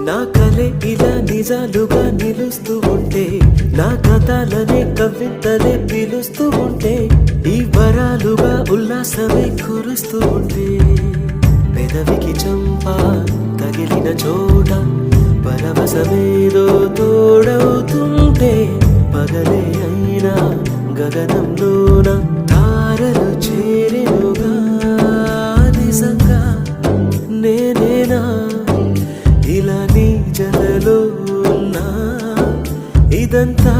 నా కలే ఇలా నిజాలుగా నిలుస్తూ ఉంటే, నా కథలనే కవితలే పిలుస్తూ ఉంటే, ఈ వరాలుగా ఉల్లాసమే కురుస్తూ ఉంటే, పెదవికి చంప తగిలిన చోట పరవశమేదో తోడవుతుంటే, పగలే అయినా గగనంలోన తారలు చేరెనుగా. నిజంగా నేనేనా ఇలా నీ జతలో ఉన్నా, ఇదంతా